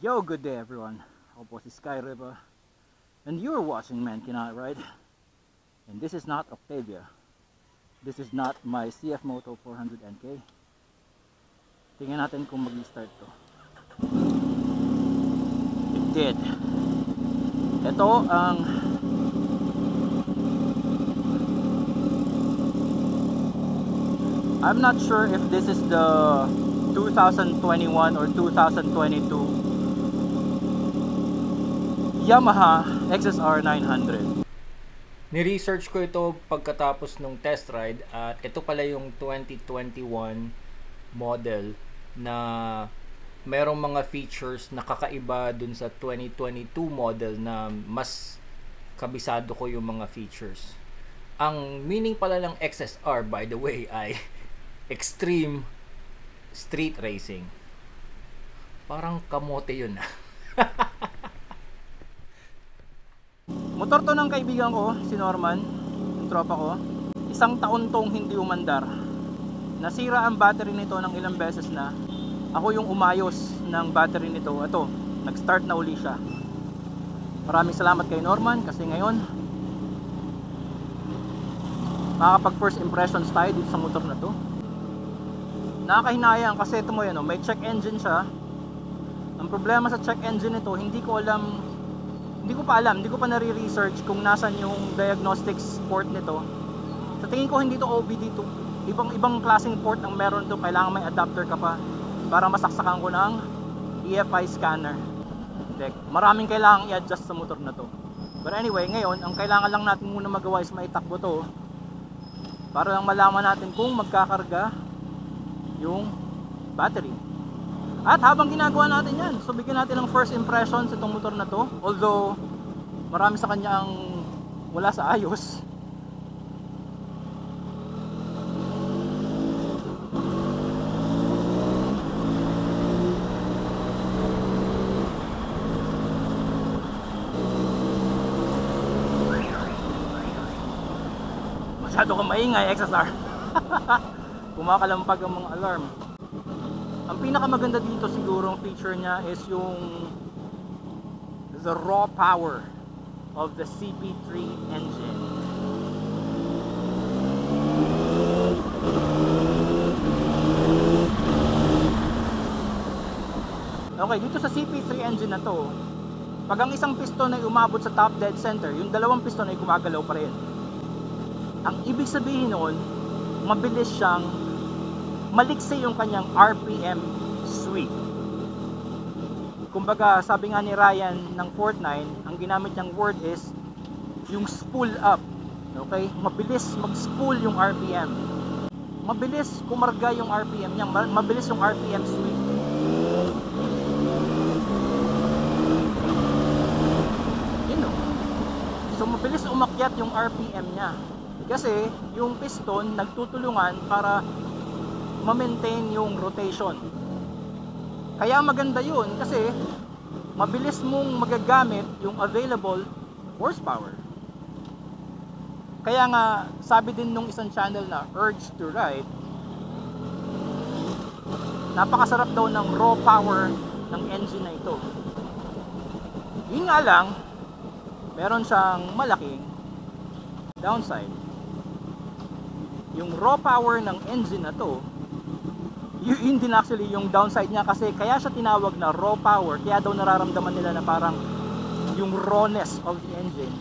Yo, good day everyone. Ako po si Sky River and you're watching Man Cannot Ride. And this is not Octavia. This is not my CF Moto 400 NK. Tingnan natin kung mag-start to. It did. Ito ang I'm not sure if this is the 2021 or 2022 Yamaha XSR 900. Ni-research ko ito pagkatapos nung test ride at ito pala yung 2021 model na merong mga features na kakaiba dun sa 2022 model na mas kabisado ko yung mga features. Ang meaning pala ng XSR, by the way, ay Extreme Street Racing. Parang kamote yun ah. Motor to ng kaibigan ko, si Norman, yung tropa ko. Isang taon tong hindi umandar. Nasira ang battery nito ng ilang beses na. Ako yung umayos ng battery nito. Ito, nag-start na uli siya. Maraming salamat kay Norman kasi ngayon makakapag first impressions tayo dito sa motor na to. Nakakahinayang kasi ito mo yan, may check engine siya. Ang problema sa check engine nito, hindi ko pa nare-research kung nasan yung diagnostics port nito. Sa tingin ko hindi to OBD to. Ibang klaseng port ang meron to. Kailangan may adapter ka pa para masaksakan ko ng EFI scanner. Maraming kailangang i-adjust sa motor na to. But anyway, ngayon ang kailangan lang natin muna magawa is maitakbo to para lang malaman natin kung magkakarga yung battery. At habang ginagawa natin yan, so bigyan natin ng first impressions itong motor na to. Although marami sa kanya ang wala sa ayos. Masyado kang maingay, XSR. Kumakalampag ang mga alarm. Ang pinakamaganda dito siguro ang feature niya is yung the raw power of the CP3 engine. Okay, dito sa CP3 engine na to, pag ang isang piston ay umabot sa top dead center, yung dalawang piston ay gumagalaw pa rin. Ang ibig sabihin noon, mabilis siyang maliksi yung kanyang RPM sweep. Kumbaga, sabi nga ni Ryan ng Fortnite, ang ginamit niyang word is yung spool up. Okay? Mabilis mag-spool yung RPM. Mabilis kumarga yung RPM niya. Mabilis yung RPM sweep. You know? So, mabilis umakyat yung RPM niya. Kasi, yung piston nagtutulungan para ma-maintain yung rotation. Kaya maganda yun kasi mabilis mong magagamit yung available horsepower. Kaya nga sabi din nung isang channel na Urge to Ride, napakasarap daw ng raw power ng engine na ito. Yun nga lang, meron siyang malaking downside. Yung raw power ng engine na to, yun din actually yung downside niya kasi kaya siya tinawag na raw power, kaya daw nararamdaman nila na parang yung rawness of the engine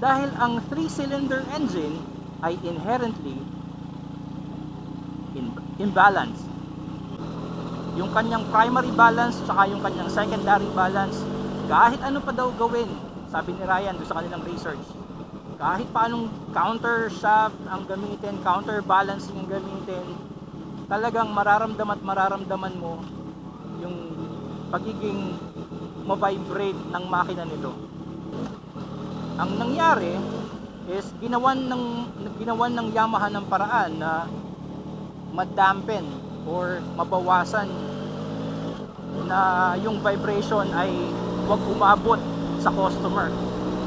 dahil ang 3-cylinder engine ay inherently imbalance. Yung kanyang primary balance tsaka yung kanyang secondary balance, kahit ano pa daw gawin, sabi ni Ryan doon sa kanilang research, kahit paanong counter shaft ang gamitin, counter balancing ang gamitin, talagang mararamdaman mo yung pagiging ma-vibrate ng makina nito. Ang nangyari is ginawan ng Yamaha ng paraan na madampen or mabawasan na yung vibration ay wag umabot sa customer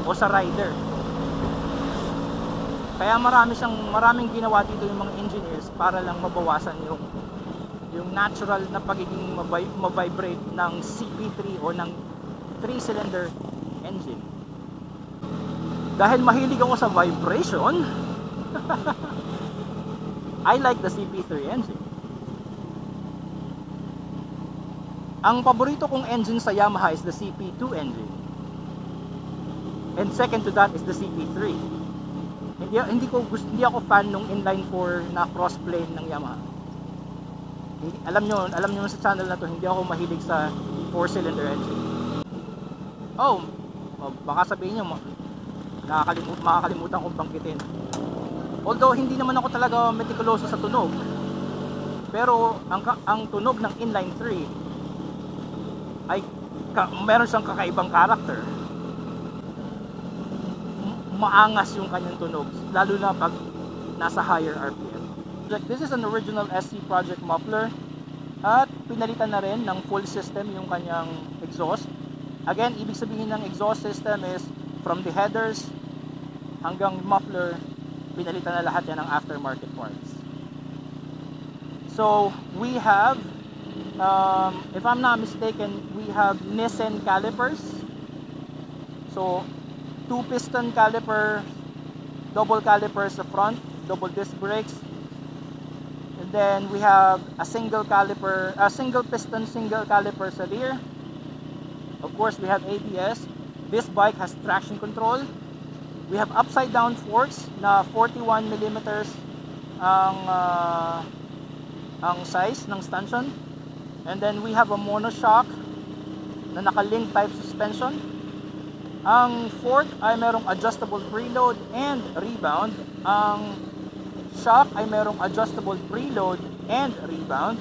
o sa rider. Kaya maraming ginawa dito yung mga engineers para lang mabawasan yung natural na pagiging ma-vibrate ng CP3 o ng 3-cylinder engine. Dahil mahilig ako sa vibration, I like the CP3 engine. Ang paborito kong engine sa Yamaha is the CP2 engine. And second to that is the CP3. Hindi ako fan nung inline 4 na crossplane ng Yamaha. Alam nyo sa channel na to, hindi ako mahilig sa 4-cylinder engine. Oh, baka sabihin nyo, makakalimutan kong banggitin. Although hindi naman ako talaga meticuloso sa tunog, pero ang tunog ng inline 3 ay meron siyang kakaibang character. Maangas yung kanyang tunog, lalo na pag nasa higher RPM. This is an original SC Project muffler at pinalitan na rin ng full system yung kanyang exhaust. Again, ibig sabihin ng exhaust system is from the headers hanggang muffler, pinalitan na lahat yan ng aftermarket parts. So we have, if I'm not mistaken, we have Nissan calipers. So 2-piston caliper, double caliper sa front, double disc brakes. And then we have a single piston, single caliper sa rear. Of course, we have ABS. This bike has traction control. We have upside down forks na 41 millimeters ang size ng stanchion. And then we have a monoshock na naka-link type suspension. Ang fork ay merong adjustable preload and rebound. Ang shock ay merong adjustable preload and rebound.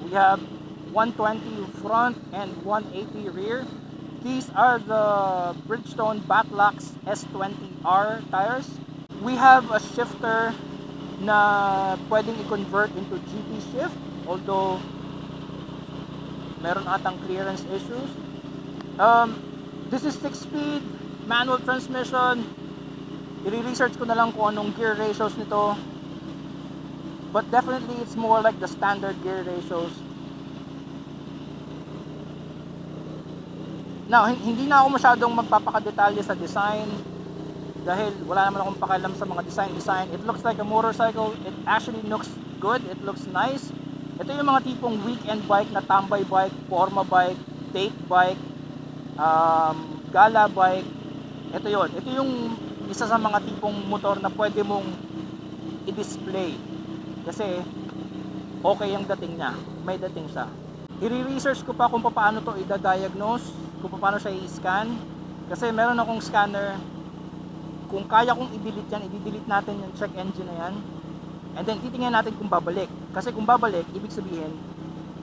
We have 120 front and 180 rear. These are the Bridgestone Batlux S20R tires. We have a shifter na pwedeng i-convert into GT shift, although meron atang clearance issues. This is 6-speed manual transmission. I-research ko na lang kung anong gear ratios nito, but definitely it's more like the standard gear ratios. Now, hindi na ako masyadong magpapakadetalye sa design dahil wala naman akong pakialam sa mga design. It looks like a motorcycle. It actually looks good. It looks nice. Ito yung mga tipong weekend bike na tambay bike, forma bike, date bike, gala bike. Ito yun. Ito yung isa sa mga tipong motor na pwede mong i-display kasi okay yung dating niya. May dating siya. I-research ko pa kung paano to i-diagnose, kung paano siya i-scan, kasi meron akong scanner. Kung kaya kong i-delete yan, i-delete natin yung check engine na yan, and then titingnan natin kung babalik, kasi kung babalik, ibig sabihin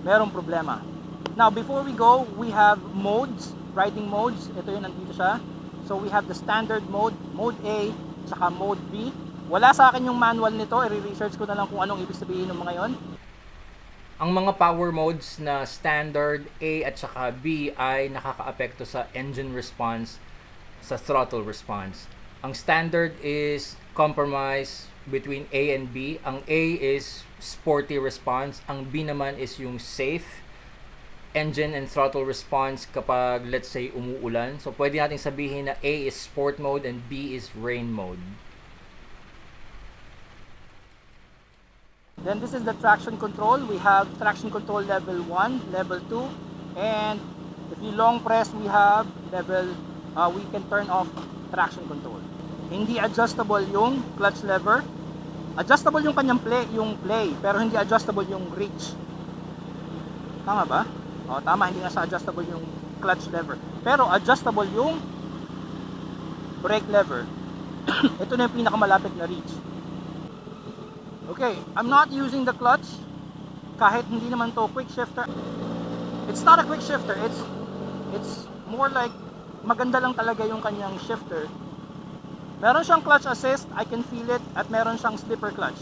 merong problema. Now before we go, we have modes, riding modes. Ito yun, nandito siya. So we have the standard mode, mode A, saka mode B. Wala sa akin yung manual nito, i-research ko na lang kung anong ibig sabihin ng mga yon. Ang mga power modes na standard A at saka B ay nakakaapekto sa engine response, sa throttle response. Ang standard is compromise between A and B. Ang A is sporty response. Ang B naman is yung safe engine and throttle response kapag, let's say, umuulan. So pwede natin sabihin na A is sport mode and B is rain mode. Then this is the traction control. We have traction control level 1, level 2, and if you long press, we have level, we can turn off traction control. Hindi adjustable yung clutch lever. Adjustable yung kanyang play, pero hindi adjustable yung reach. Tama ba? O, tama, hindi nga sa adjustable yung clutch lever. Pero adjustable yung brake lever. Ito na yung pinakamalapit na reach. Okay, I'm not using the clutch kahit hindi naman to quick shifter. It's not a quick shifter. It's more like maganda lang talaga yung kanyang shifter. Meron siyang clutch assist, I can feel it, at meron siyang slipper clutch.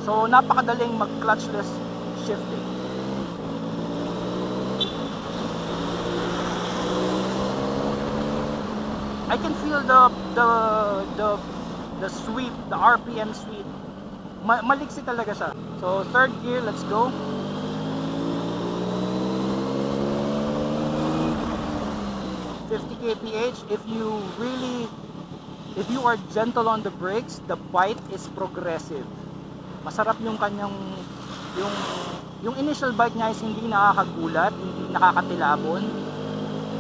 So napakadaling mag-clutchless shifting. I can feel the sweep, the RPM sweep maliksi talaga siya. So third gear, let's go. kph. If you are gentle on the brakes, the bite is progressive. Masarap yung kanyang yung initial bite niya is hindi nakakagulat, hindi nakakatilabon,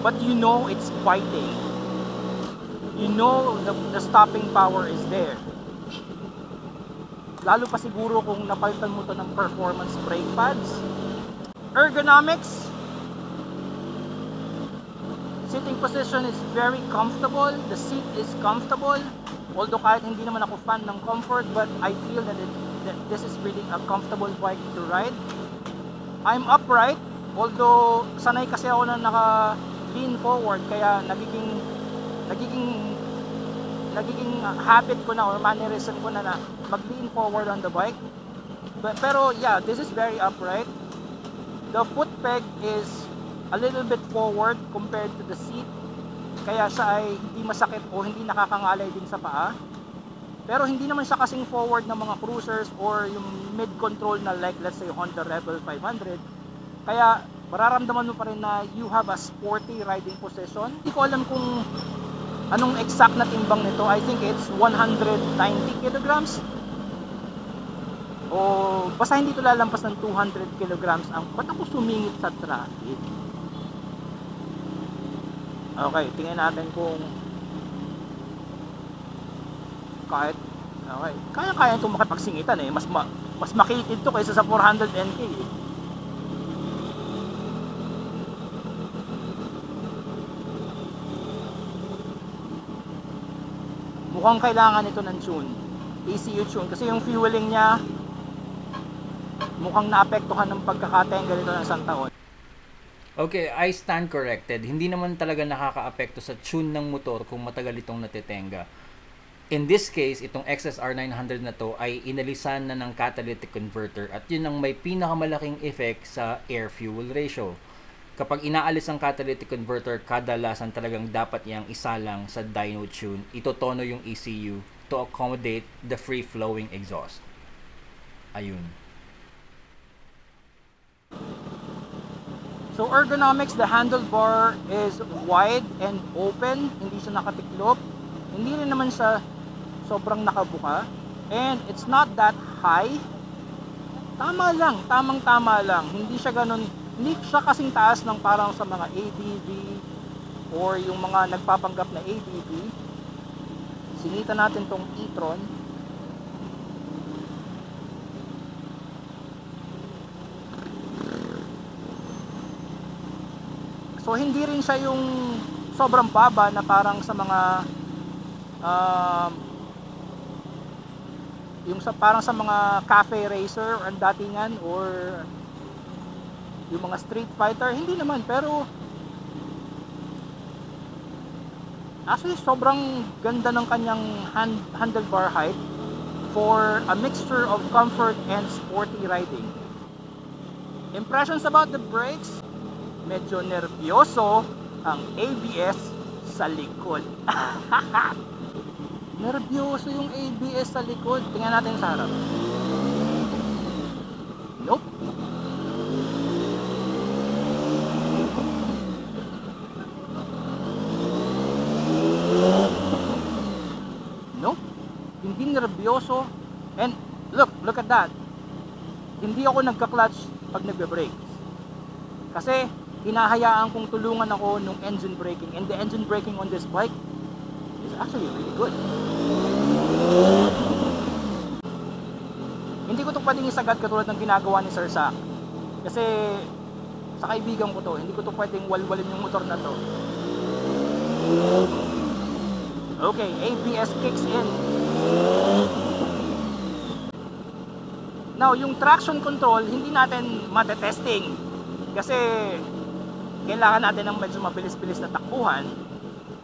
but you know it's biting. You know the stopping power is there. Lalo pa siguro kung napalitan mo to ng performance brake pads. Ergonomics, sitting position is very comfortable. The seat is comfortable. Although kahit hindi naman ako fan ng comfort, but I feel that this is really a comfortable bike to ride. I'm upright, although sanay kasi ako na naka-lean forward, kaya nagiging habit ko na or mannerism ko na mag-lean forward on the bike. Pero yeah, this is very upright. The foot peg is a little bit forward compared to the seat, kaya siya ay hindi masakit o hindi nakakangalay din sa paa. Pero hindi naman siya kasing forward ng mga cruisers or yung mid-control na like let's say Honda Rebel 500. Kaya mararamdaman mo pa rin na you have a sporty riding position. Hindi ko alam kung anong exact na timbang nito. I think it's 190 kilograms. O basta hindi ito lalampas ng 200 kilograms. Ba't ako sumingit sa traffic? Okay, tingnan natin kung kaya itong makipagsingitan eh. Mas makitid to kaysa sa 400 NK eh. Mukhang kailangan ito ng tune, ECU tune, kasi yung fueling niya mukhang naapektuhan ng pagkakatenga nito ng isang taon. Okay, I stand corrected. Hindi naman talaga nakakaapekto sa tune ng motor kung matagal itong natitenga. In this case, itong XSR 900 na to ay inalisan na ng catalytic converter at yun ang may pinakamalaking effect sa air-fuel ratio. Kapag inaalis ang catalytic converter, kadalasan talagang dapat iyang isalang sa dyno tune. Itotono yung ECU to accommodate the free-flowing exhaust. Ayun. So ergonomics, the handlebar is wide and open, hindi siya nakatiklop, hindi rin naman siya sobrang nakabuka, and it's not that high. Tama lang, tamang-tama lang. Hindi siya ganun, hindi siya kasing taas ng parang sa mga ADV or yung mga nagpapanggap na ADV. Sinitan natin tong e-tron. So hindi rin siya yung sobrang baba na parang sa mga parang sa mga cafe racer ang datingan or yung mga street fighter, hindi naman, pero actually sobrang ganda ng kanyang handlebar height for a mixture of comfort and sporty riding. Impressions about the brakes, medyo nervyoso ang ABS sa likod. Nervyoso yung ABS sa likod. Tingnan natin sa harap. Nope. Nope. Hindi nervyoso. And look at that. Hindi ako nagka-clutch pag nagbe-brake. Kasi hinahayaan kong tulungan ako nung engine braking, and the engine braking on this bike is actually really good. Hindi ko to pwedeng isagad katulad ng ginagawa ni Sir Zach, kasi sa kaibigan ko to, hindi ko to pwedeng walwalin yung motor na to. Okay, ABS kicks in. Now, yung traction control, hindi natin matetesting kasi kailangan natin ng medyo mabilis-bilis na takbuhan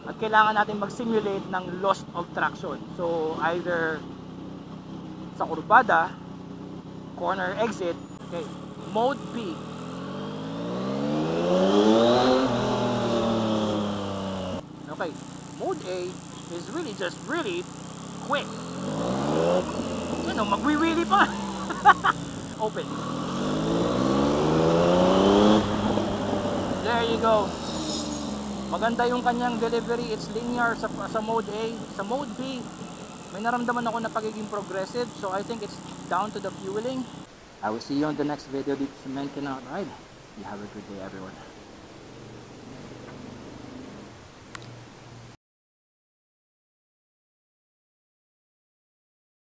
at kailangan natin mag-simulate ng loss of traction. So either sa kurbada, corner exit, okay, mode B. Okay, mode A is really just really quick. Yun o, magwiwili pa. Open. There you go. Maganda yung kanyang delivery. It's linear sa mode A. Sa mode B, may naramdaman ako na pagiging progressive. So I think it's down to the fueling. I will see you on the next video dito sa Maintenance Ride. You have a good day, everyone.